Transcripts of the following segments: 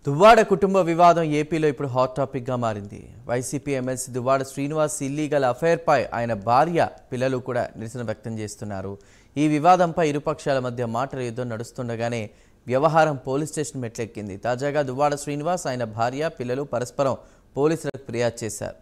దువ్వాడ కుటుంబ వివాదం ఏపీలో ఇప్పుడు హాట్ టాపిక్ గా మారింది. YCP MLC Duvvada Srinivas illegal affair పై ఆయన భార్య పిల్లలు కూడా నిరసన వ్యక్తం చేస్తున్నారు. ఈ వివాదంపై ఇరుపక్షాల మధ్య మాటల యుద్ధం నడుస్తుండగానే వ్యవహారం పోలీస్ స్టేషన్ మెట్లెక్కింది. తాజాగా దువ్వాడ శ్రీనివాస్ ఆయన భార్య పిల్లలు పరస్పరం పోలీసులకు ఫిర్యాదు చేశారు.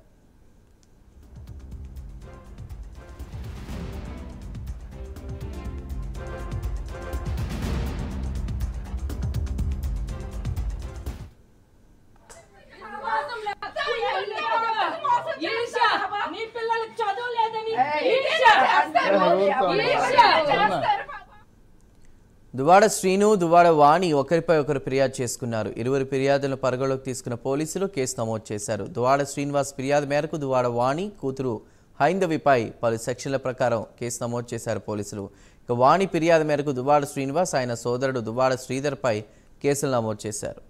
దువ్వాడ శ్రీను, దువ్వాడ వాణి ఒకరిపై ఒకరు ఫిర్యాదు చేసుకున్నారు. ఇరువురు ఫిర్యాదులను పరిగణలోకి తీసుకున్న పోలీసులు కేసు నమోదు చేశారు. దువ్వాడ శ్రీనివాస్ ఫిర్యాదు మేరకు దువ్వాడ వాణి కూతురు హైందవిపై పలు సెక్షన్ల ప్రకారం కేసు నమోదు చేశారు పోలీసులు. ఇక వాణి ఫిర్యాదు మేరకు దువ్వాడ శ్రీనివాస్ ఆయన సోదరుడు దువ్వాడ శ్రీధర్పై కేసులు నమోదు చేశారు.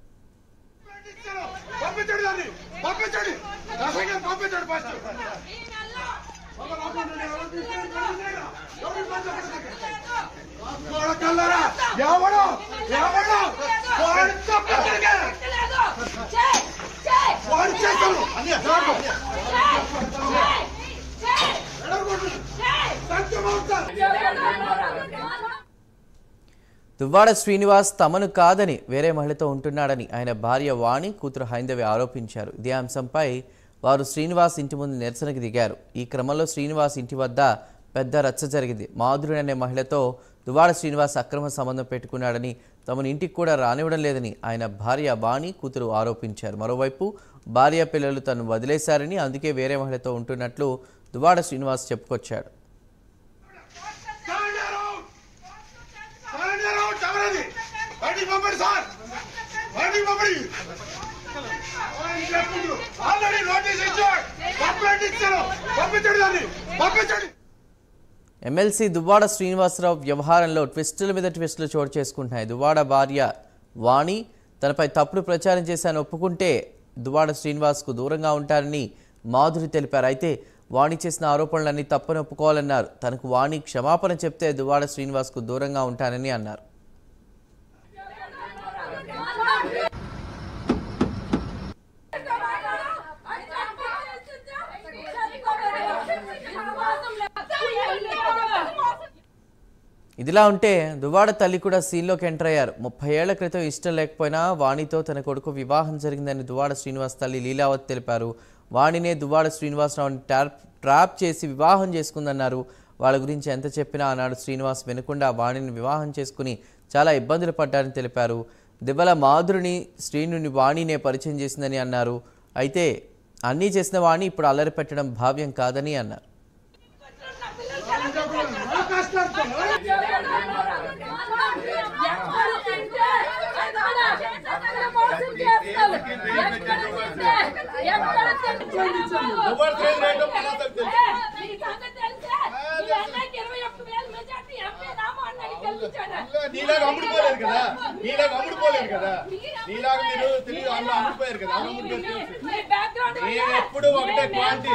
దువ్వాడ శ్రీనివాస్ తమను కాదని వేరే మహిళతో ఉంటున్నాడని ఆయన భార్య వాణి కూతురు హైందవి ఆరోపించారు. ఇదే అంశంపై వారు శ్రీనివాస్ ఇంటి ముందు నిరసనకు దిగారు. ఈ క్రమంలో శ్రీనివాస్ ఇంటి వద్ద పెద్ద రచ్చ జరిగింది. మాధురి అనే మహిళతో దువ్వాడ శ్రీనివాస్ అక్రమ సంబంధం పెట్టుకున్నాడని, తమను ఇంటికి కూడా రానివ్వడం లేదని ఆయన భార్య వాణి కూతురు ఆరోపించారు. మరోవైపు భార్య పిల్లలు తను వదిలేశారని, అందుకే వేరే మహిళతో ఉంటున్నట్లు దువ్వాడ శ్రీనివాస్ చెప్పుకొచ్చాడు. ఎమ్మెల్సీ దువ్వాడ శ్రీనివాసరావు వ్యవహారంలో ట్విస్టుల మీద ట్విస్టులు చోటు చేసుకుంటున్నాయి. దువ్వాడ భార్య వాణి తనపై తప్పుడు ప్రచారం చేశానని ఒప్పుకుంటే దువ్వాడ శ్రీనివాస్కు దూరంగా ఉంటారని మాధురి తెలిపారు. అయితే వాణి చేసిన ఆరోపణలన్నీ తప్పని ఒప్పుకోవాలన్నారు. తనకు వాణి క్షమాపణ చెప్తే దువ్వాడ శ్రీనివాస్కు దూరంగా ఉంటానని అన్నారు. ఇదిలా ఉంటే దువ్వాడ తల్లి కూడా సీన్లోకి ఎంటర్ అయ్యారు. 30 ఏళ్ల క్రితం ఇష్టం లేకపోయినా వాణితో తన కొడుకు వివాహం జరిగిందని దువ్వాడ శ్రీనివాస్ తల్లి లీలావతి తెలిపారు. వాణినే దువ్వాడ శ్రీనివాసరావుని ట్రాప్ చేసి వివాహం చేసుకుందన్నారు. వాళ్ళ గురించి ఎంత చెప్పినా ఆనాడు శ్రీనివాస్ వినకుండా వాణిని వివాహం చేసుకుని చాలా ఇబ్బందులు పడ్డారని తెలిపారు. దివ్వల మాధురిని శ్రీనుని వాణినే పరిచయం చేసిందని అన్నారు. అయితే అన్నీ చేసిన వాణి ఇప్పుడు అల్లరి పెట్టడం భావ్యం కాదని అన్నారు. ఎప్పుడు ఒకటే క్వాలిటీ